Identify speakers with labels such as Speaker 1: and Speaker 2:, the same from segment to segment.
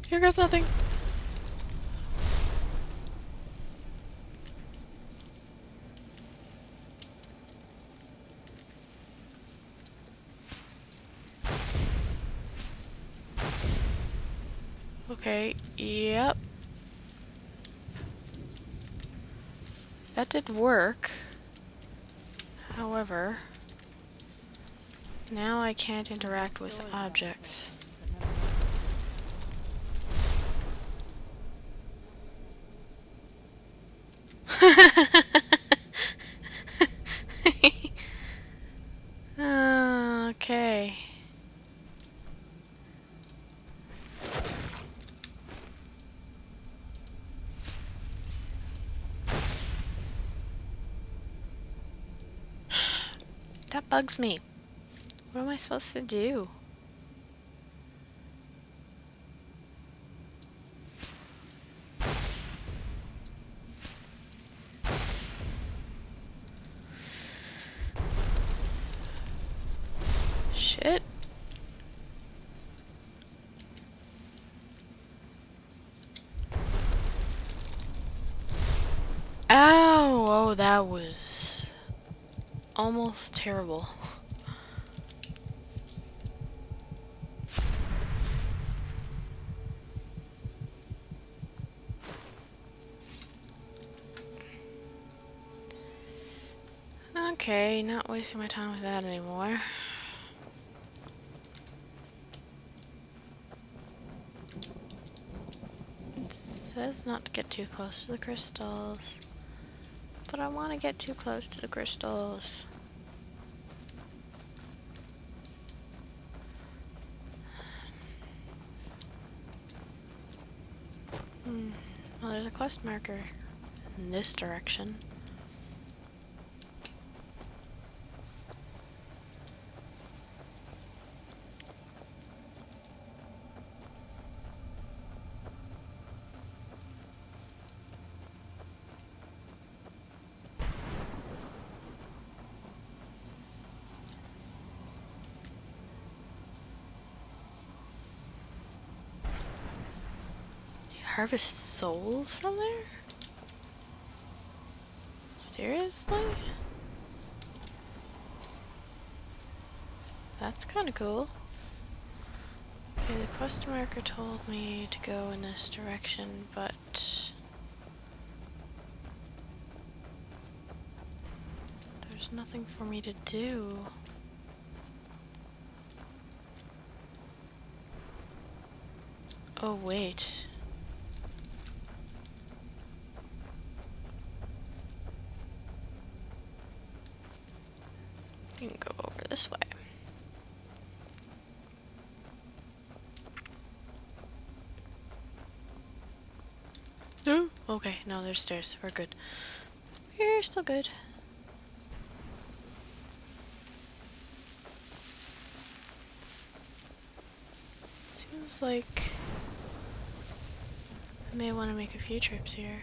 Speaker 1: Here goes nothing. Okay, yep. That did work. However, now I can't interact with objects. Okay. That bugs me. What am I supposed to do? Shit. Ow! Oh, that was almost terrible. Okay, not wasting my time with that anymore. It says not to get too close to the crystals, but I want to get too close to the crystals. Well, there's a quest marker in this direction. Harvest souls from there? Seriously? That's kind of cool. Okay, the quest marker told me to go in this direction, but there's nothing for me to do. Oh, wait. You can go over this way. Oh, okay, no, there's stairs. We're good. We're still good. Seems like I may want to make a few trips here.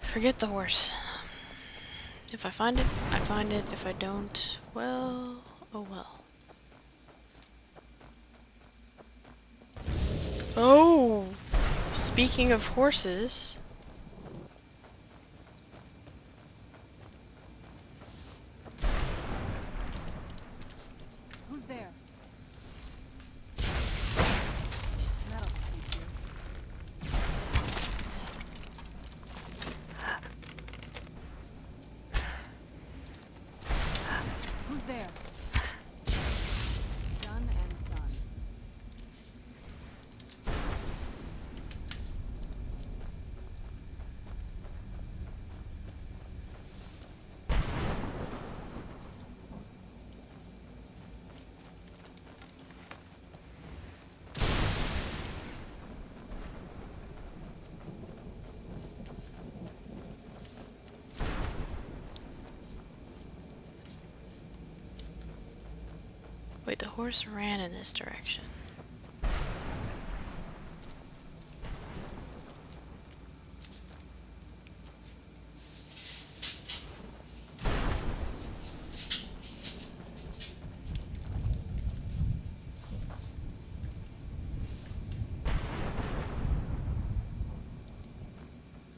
Speaker 1: Forget the horse. If I find it, I find it. If I don't, well, oh well. Oh! Speaking of horses...
Speaker 2: Who's there? That'll teach you. Who's there? Done and done.
Speaker 1: Wait, the horse ran in this direction.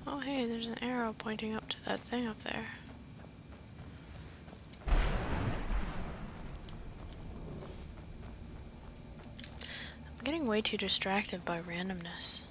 Speaker 1: Oh hey, there's an arrow pointing up to that thing up there. I'm getting way too distracted by randomness.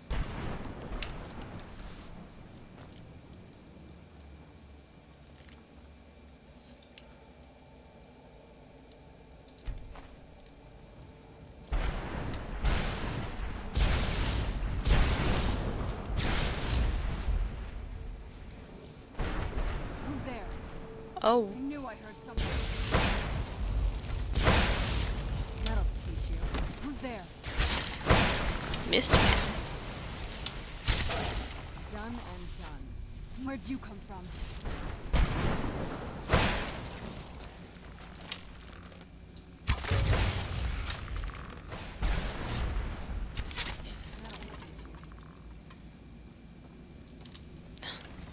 Speaker 2: Who's there?
Speaker 1: Oh,
Speaker 2: I knew I heard something. That'll teach you. Who's there?
Speaker 1: missed me.
Speaker 2: Done and done. Where'd you come from? That'll teach you.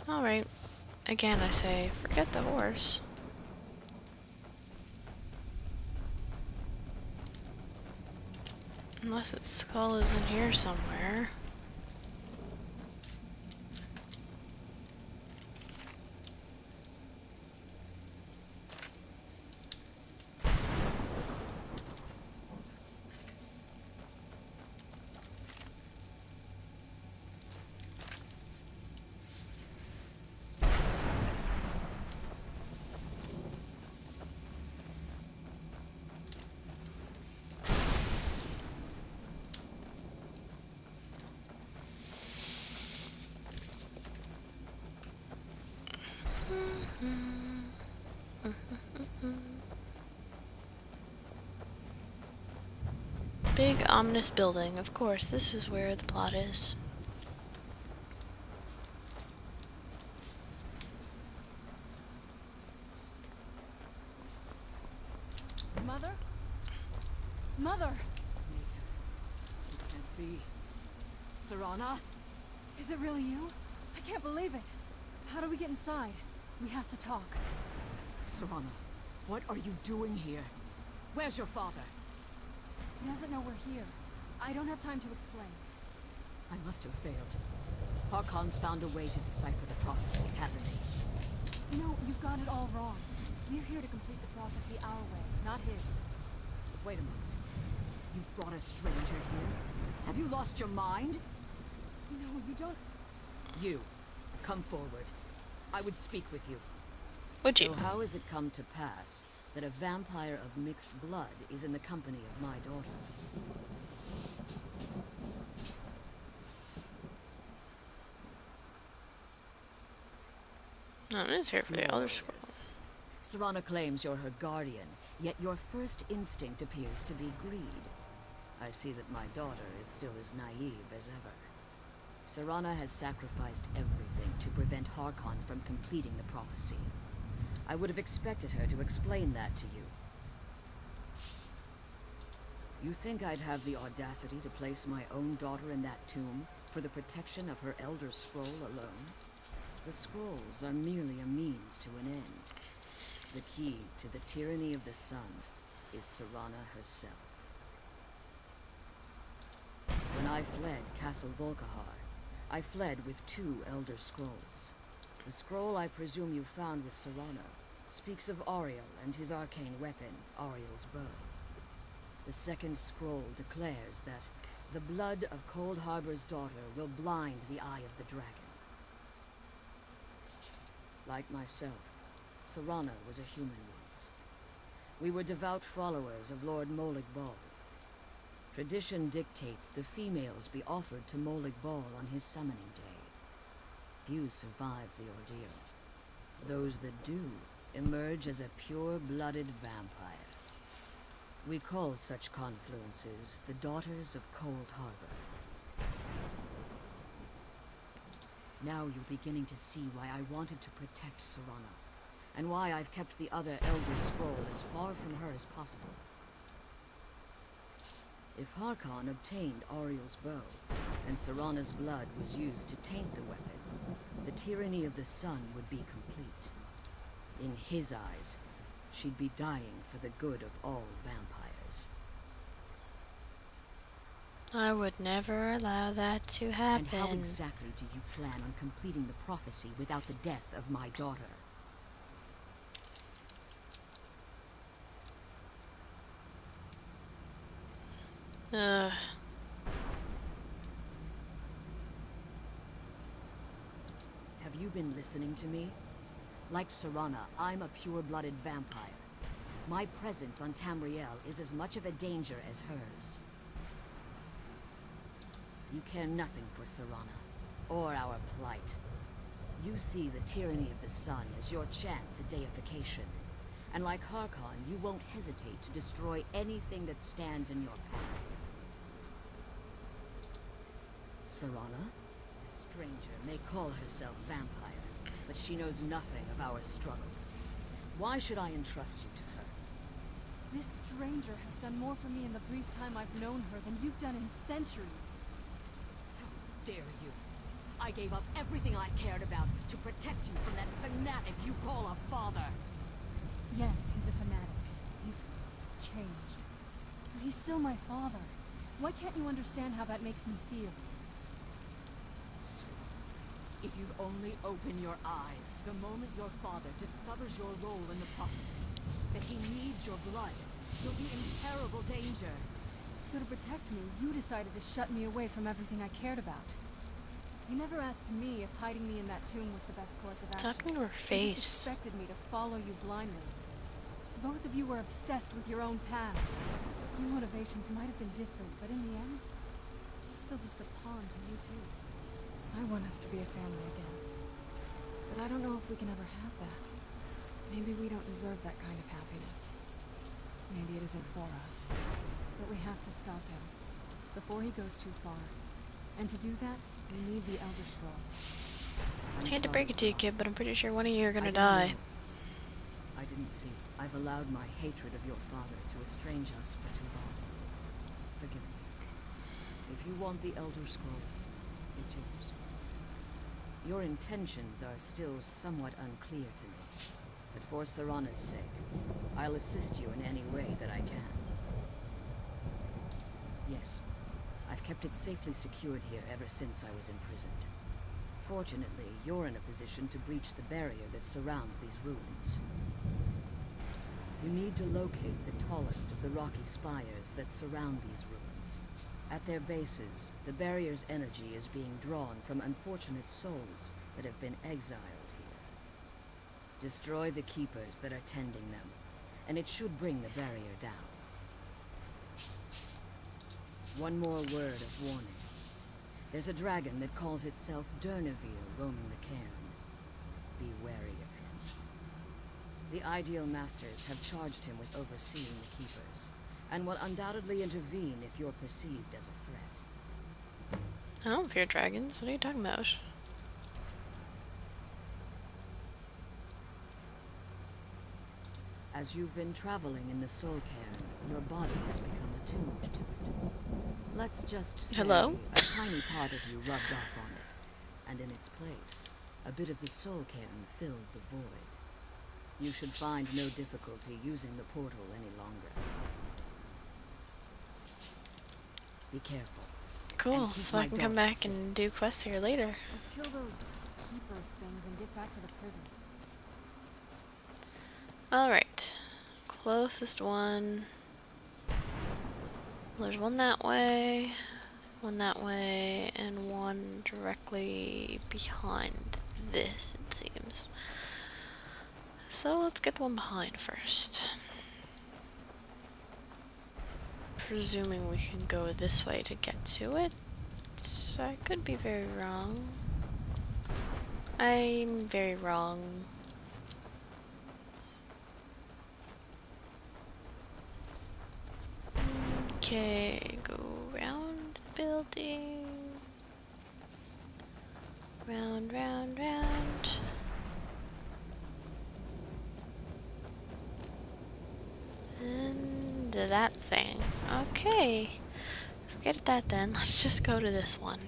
Speaker 1: Alright. Again, I say, forget the horse. Unless its skull is in here somewhere. Big ominous building. Of course, this is where the plot is.
Speaker 2: Mother? Mother!
Speaker 3: It can't be. Serana?
Speaker 2: Is it really you? I can't believe it. How do we get inside? We have to talk.
Speaker 3: Serana, what are you doing here? Where's your father?
Speaker 2: He doesn't know we're here. I don't have time to explain.
Speaker 3: I must have failed. Harkon's found a way to decipher the prophecy, hasn't he?
Speaker 2: You know, you've got it all wrong. We're here to complete the prophecy our way, not his.
Speaker 3: Wait a moment. You brought a stranger here? Have you lost your mind?
Speaker 2: No, you don't...
Speaker 3: You, come forward. I would speak with you.
Speaker 1: Would you?
Speaker 3: So how has it come to pass that a vampire of mixed blood is in the company of my daughter?
Speaker 1: No, I'm just here for the Elder Scroll.
Speaker 3: Glorious. Serana claims you're her guardian, yet your first instinct appears to be greed. I see that my daughter is still as naive as ever. Serana has sacrificed everything to prevent Harkon from completing the prophecy. I would have expected her to explain that to you. You think I'd have the audacity to place my own daughter in that tomb for the protection of her Elder Scroll alone? The scrolls are merely a means to an end. The key to the tyranny of the sun is Serana herself. When I fled Castle Volkihar, I fled with 2 Elder Scrolls. The scroll I presume you found with Serana speaks of Ariel and his arcane weapon, Ariel's bow. The second scroll declares that the blood of Cold Harbor's daughter will blind the eye of the dragon. Like myself, Serana was a human once. We were devout followers of Lord Molig Bal. Tradition dictates the females be offered to Molig Bal on his summoning day. Few survive the ordeal. Those that do emerge as a pure-blooded vampire. We call such confluences the Daughters of Cold Harbor. Now you're beginning to see why I wanted to protect Serana, and why I've kept the other Elder Scroll as far from her as possible. If Harkon obtained Ariel's bow, and Serana's blood was used to taint the weapon, the tyranny of the sun would be complete. In his eyes, she'd be dying for the good of all vampires.
Speaker 1: I would never allow that to happen.
Speaker 3: And how exactly do you plan on completing the prophecy without the death of my daughter? Have you been listening to me? Like Serana, I'm a pure-blooded vampire. My presence on Tamriel is as much of a danger as hers. You care nothing for Serana, or our plight. You see the tyranny of the sun as your chance at deification. And like Harkon, you won't hesitate to destroy anything that stands in your path. Serana? The stranger may call herself vampire, but she knows nothing of our struggle. Why should I entrust you to her?
Speaker 2: This stranger has done more for me in the brief time I've known her than you've done in centuries.
Speaker 3: How dare you? I gave up everything I cared about to protect you from that fanatic you call a father.
Speaker 2: Yes, he's a fanatic. He's changed. But he's still my father. Why can't you understand how that makes me feel?
Speaker 3: If you'd only open your eyes, the moment your father discovers your role in the prophecy, that he needs your blood, you'll be in terrible danger.
Speaker 2: So to protect me, you decided to shut me away from everything I cared about. You never asked me if hiding me in that tomb was the best course of action.
Speaker 1: Talking to her
Speaker 2: You just
Speaker 1: face.
Speaker 2: expected me to follow you blindly. Both of you were obsessed with your own paths. Your motivations might have been different, but in the end, I'm still just a pawn to you too. I want us to be a family again. But I don't know if we can ever have that. Maybe we don't deserve that kind of happiness. Maybe it isn't for us. But we have to stop him, before he goes too far. And to do that, we need the Elder Scroll.
Speaker 1: I hate to break it to you, kid, but I'm pretty sure one of you are gonna
Speaker 3: I didn't
Speaker 1: die.
Speaker 3: know. I didn't see. I've allowed my hatred of your father to estrange us for too long. Forgive me. If you want the Elder Scroll, it's yours. Your intentions are still somewhat unclear to me, but for Serana's sake, I'll assist you in any way that I can. Yes, I've kept it safely secured here ever since I was imprisoned. Fortunately, you're in a position to breach the barrier that surrounds these ruins. You need to locate the tallest of the rocky spires that surround these ruins. At their bases, the barrier's energy is being drawn from unfortunate souls that have been exiled here. Destroy the keepers that are tending them, and it should bring the barrier down. One more word of warning. There's a dragon that calls itself Durnevere roaming the cairn. Be wary of him. The Ideal Masters have charged him with overseeing the keepers, and will undoubtedly intervene if you're perceived as a threat.
Speaker 1: I don't fear dragons. What are you talking about?
Speaker 3: As you've been traveling in the soul cairn, your body has become attuned to it. Let's just say
Speaker 1: Hello?
Speaker 3: a tiny part of you rubbed off on it, and in its place, a bit of the soul cairn filled the void. You should find no difficulty using the portal any longer. Be careful.
Speaker 1: Cool,
Speaker 3: keep
Speaker 1: so I
Speaker 3: my
Speaker 1: can come
Speaker 3: daughter
Speaker 1: back
Speaker 3: safe.
Speaker 1: and do quests here later.
Speaker 2: Let's kill those keeper things and get back to the prison.
Speaker 1: Alright. Closest one. There's one that way, and one directly behind this, it seems. So let's get the one behind first. Presuming we can go this way to get to it. So I could be very wrong. I'm very wrong. Okay, go round the building. Round, round, round. And that thing. Okay. Forget that then. Let's just go to this one.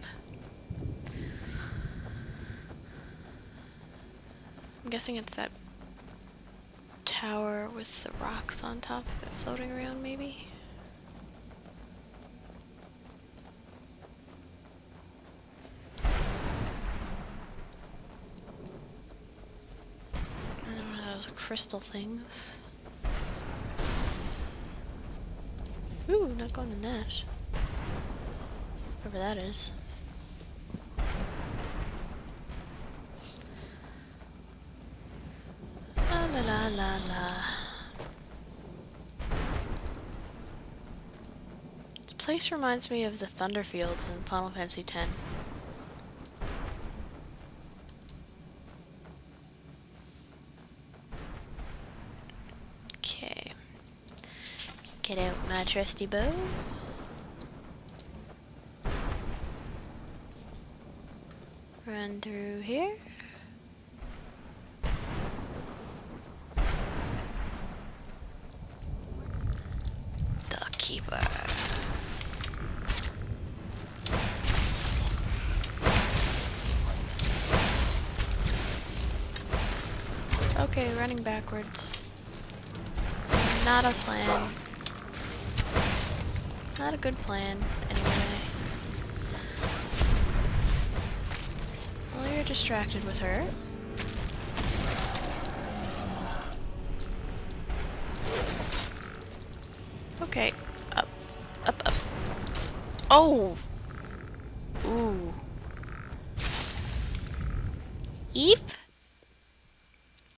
Speaker 1: I'm guessing it's that tower with the rocks on top of it floating around, maybe? And one of those crystal things. Ooh, not going in that. Whatever that is. La la la la la. This place reminds me of the Thunderfields in Final Fantasy X. Okay. Get out my trusty bow. Run through here. The Keeper. Okay, running backwards. Not a plan. Not a good plan, anyway. Well, you're distracted with her. Okay, up, up, up. Oh! Ooh. Eep?